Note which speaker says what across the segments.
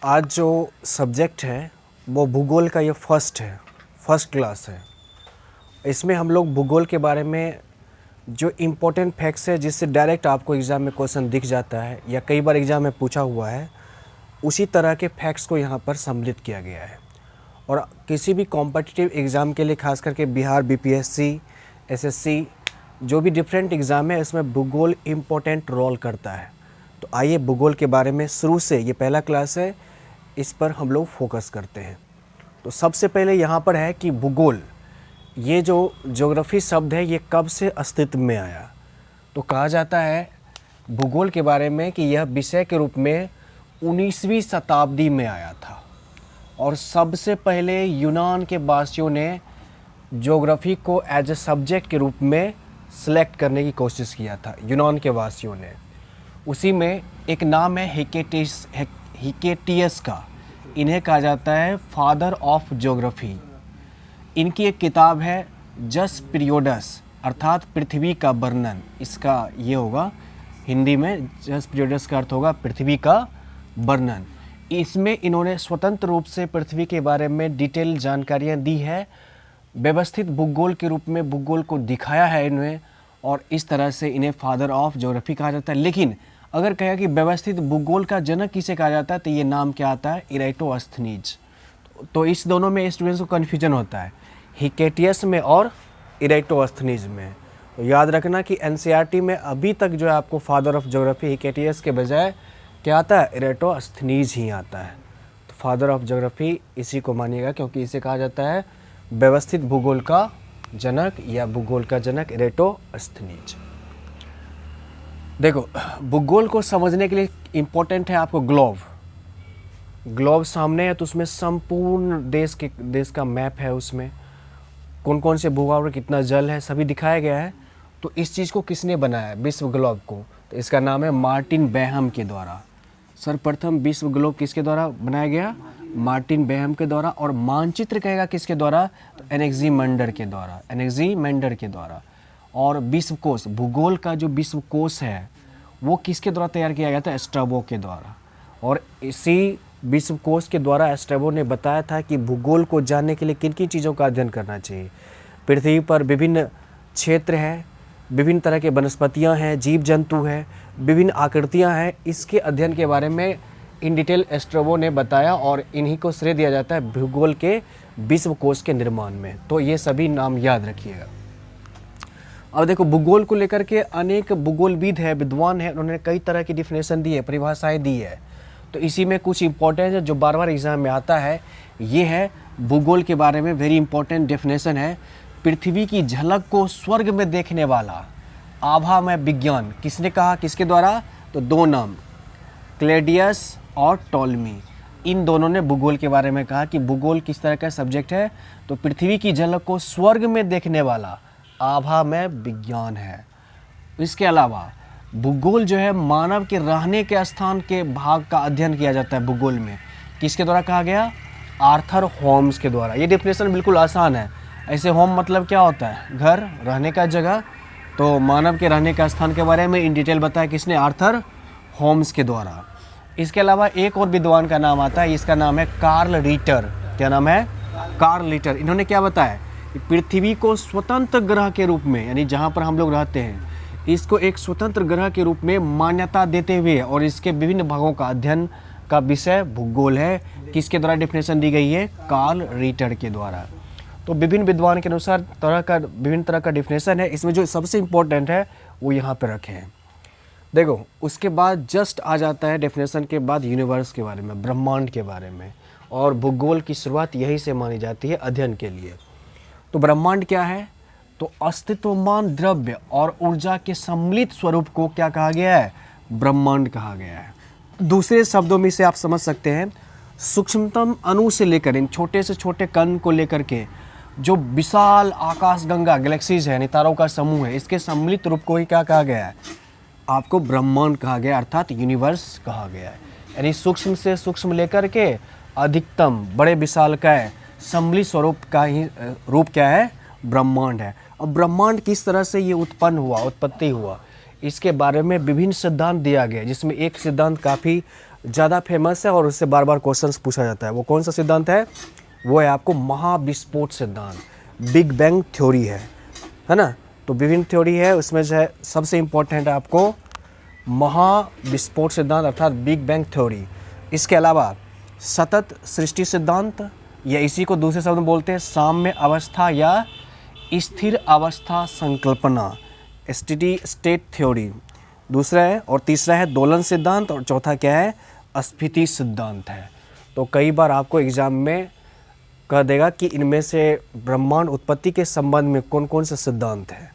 Speaker 1: आज जो सब्जेक्ट है वो भूगोल का ये फर्स्ट क्लास है। इसमें हम लोग भूगोल के बारे में जो इम्पोर्टेंट फैक्ट्स है जिससे डायरेक्ट आपको एग्ज़ाम में क्वेश्चन दिख जाता है या कई बार एग्ज़ाम में पूछा हुआ है, उसी तरह के फैक्ट्स को यहाँ पर सम्मिलित किया गया है। और किसी भी कॉम्पिटिटिव एग्ज़ाम के लिए, खास करके बिहार बीपीएससी, एसएससी, जो भी डिफरेंट एग्ज़ाम है, इसमें भूगोल इम्पोर्टेंट रोल करता है। तो आइए भूगोल के बारे में शुरू से, ये पहला क्लास है, इस पर हम लोग फोकस करते हैं। तो सबसे पहले यहाँ पर है कि भूगोल, ये जो ज्योग्राफी शब्द है ये कब से अस्तित्व में आया। तो कहा जाता है भूगोल के बारे में कि यह विषय के रूप में 19वीं शताब्दी में आया था और सबसे पहले यूनान के वासियों ने ज्योग्राफी को एज ए सब्जेक्ट के रूप में सिलेक्ट करने की कोशिश किया था। यूनान के वासियों ने, उसी में एक नाम है हिकेटियस का। इन्हें कहा जाता है फादर ऑफ ज्योग्राफी। इनकी एक किताब है जस पीरियोडस, अर्थात पृथ्वी का वर्णन। इसका ये होगा हिंदी में, जस पीरियोडस का अर्थ होगा पृथ्वी का वर्णन। इसमें इन्होंने स्वतंत्र रूप से पृथ्वी के बारे में डिटेल जानकारियाँ दी है, व्यवस्थित भूगोल के रूप में भूगोल को दिखाया है इन्हें, और इस तरह से इन्हें फादर ऑफ ज्योग्राफी कहा जाता है। लेकिन अगर कहा कि व्यवस्थित भूगोल का जनक किसे कहा जाता है, तो ये नाम क्या आता है, इराटोस्थनीज। तो इस दोनों में स्टूडेंट्स को कन्फ्यूजन होता है, हिकेटियस में और इराटोस्थनीज में। तो याद रखना कि एनसीईआरटी में अभी तक जो है आपको फादर ऑफ ज्योग्राफी हिकेटियस के बजाय क्या आता है, इराटोस्थनीज ही आता है। तो फादर ऑफ ज्योग्राफी इसी को मानिएगा, क्योंकि इसे कहा जाता है व्यवस्थित भूगोल का जनक या भूगोल का जनक इराटोस्थनीज। देखो, भूगोल को समझने के लिए इम्पोर्टेंट है आपको ग्लोब सामने है, तो उसमें संपूर्ण देश का मैप है। उसमें कौन कौन से भूभाग, कितना जल है, सभी दिखाया गया है। तो इस चीज़ को किसने बनाया, विश्व ग्लोब को? तो इसका नाम है मार्टिन बेहम के द्वारा। सर्वप्रथम विश्व ग्लोब किसके द्वारा बनाया गया, मार्टिन बेहम के द्वारा। और मानचित्र कहेगा किसके द्वारा, तो एनेक्सीमेंडर के द्वारा। और विश्वकोश, भूगोल का जो विश्वकोश है वो किसके द्वारा तैयार किया गया था, स्ट्रैबो के द्वारा। और इसी विश्वकोश के द्वारा स्ट्रैबो ने बताया था कि भूगोल को जानने के लिए किन किन चीज़ों का अध्ययन करना चाहिए। पृथ्वी पर विभिन्न क्षेत्र हैं, विभिन्न तरह के वनस्पतियाँ हैं, जीव जंतु हैं, विभिन्न आकृतियाँ हैं। इसके अध्ययन के बारे में इन डिटेल स्ट्रैबो ने बताया और इन्हीं को श्रेय दिया जाता है भूगोल के विश्वकोश के निर्माण में। तो ये सभी नाम याद रखिएगा। अब देखो, भूगोल को लेकर के अनेक भूगोलविद है, विद्वान है, उन्होंने कई तरह की डिफिनेशन दी है, परिभाषाएं दी है। तो इसी में कुछ इंपॉर्टेंट है जो बार बार एग्जाम में आता है। ये है भूगोल के बारे में वेरी इंपॉर्टेंट डेफिनेशन है, पृथ्वी की झलक को स्वर्ग में देखने वाला आभामय विज्ञान। किसने कहा, किसके द्वारा? तो दो नाम, क्लैडियस और टॉलमी। इन दोनों ने भूगोल के बारे में कहा कि भूगोल किस तरह का सब्जेक्ट है, तो पृथ्वी की झलक को स्वर्ग में देखने वाला आभामय विज्ञान है। इसके अलावा भूगोल जो है मानव के रहने के स्थान के भाग का अध्ययन किया जाता है भूगोल में। किसके द्वारा कहा गया, आर्थर होम्स के द्वारा। ये डेफिनेशन बिल्कुल आसान है। ऐसे होम मतलब क्या होता है, घर, रहने का जगह। तो मानव के रहने का स्थान के बारे में इन डिटेल बताया किसने, आर्थर होम्स के द्वारा। इसके अलावा एक और विद्वान का नाम आता है, इसका नाम है कार्ल रीटर। क्या नाम है, कार्ल रीटर। इन्होंने क्या बताया कि पृथ्वी को स्वतंत्र ग्रह के रूप में, यानी जहाँ पर हम लोग रहते हैं, इसको एक स्वतंत्र ग्रह के रूप में मान्यता देते हुए और इसके विभिन्न भागों का अध्ययन का विषय भूगोल है। किसके द्वारा डेफिनेशन दी गई है, कार्ल रीटर के द्वारा। तो विभिन्न विद्वान के अनुसार विभिन्न तरह का डेफिनेशन है। इसमें जो सबसे इम्पोर्टेंट है वो यहाँ पे रखे हैं। देखो, उसके बाद जस्ट आ जाता है डेफिनेशन के बाद यूनिवर्स के बारे में, ब्रह्मांड के बारे में। और भूगोल की शुरुआत यही से मानी जाती है अध्ययन के लिए। तो ब्रह्मांड क्या है, तो अस्तित्वमान द्रव्य और ऊर्जा के सम्मिलित स्वरूप को क्या कहा गया है, ब्रह्मांड कहा गया है। दूसरे शब्दों में इसे आप समझ सकते हैं, सूक्ष्मतम अणु से लेकर इन छोटे से छोटे कण को लेकर के जो विशाल आकाशगंगा गैलेक्सीज है, यानी तारों का समूह है, इसके सम्मिलित रूप को ही क्या कहा गया है, आपको ब्रह्मांड कहा गया, अर्थात यूनिवर्स कहा गया है। यानी सूक्ष्म से सूक्ष्म लेकर के अधिकतम बड़े विशालकाय सम्मिलित स्वरूप का ही रूप क्या है, ब्रह्मांड है। अब ब्रह्मांड किस तरह से ये उत्पत्ति हुआ, इसके बारे में विभिन्न सिद्धांत दिया गया है, जिसमें एक सिद्धांत काफ़ी ज़्यादा फेमस है और उससे बार बार क्वेश्चंस पूछा जाता है। वो कौन सा सिद्धांत है? वो है आपको महाविस्फोट सिद्धांत, बिग बैंग थ्योरी है ना। तो विभिन्न थ्योरी है, उसमें जो है सबसे इम्पोर्टेंट है आपको महाविस्फोट सिद्धांत अर्थात बिग बैंग थ्योरी। इसके अलावा सतत सृष्टि सिद्धांत, या इसी को दूसरे शब्द में बोलते हैं साम्य अवस्था या स्थिर अवस्था संकल्पना, स्टेडी स्टेट थ्योरी दूसरा है, और तीसरा है दोलन सिद्धांत, और चौथा क्या है? अस्फीति सिद्धांत है। तो कई बार आपको एग्जाम में कह देगा कि इनमें से ब्रह्मांड उत्पत्ति के संबंध में कौन कौन से सिद्धांत हैं,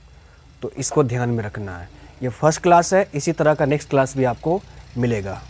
Speaker 1: तो इसको ध्यान में रखना है। ये फर्स्ट क्लास है, इसी तरह का नेक्स्ट क्लास भी आपको मिलेगा।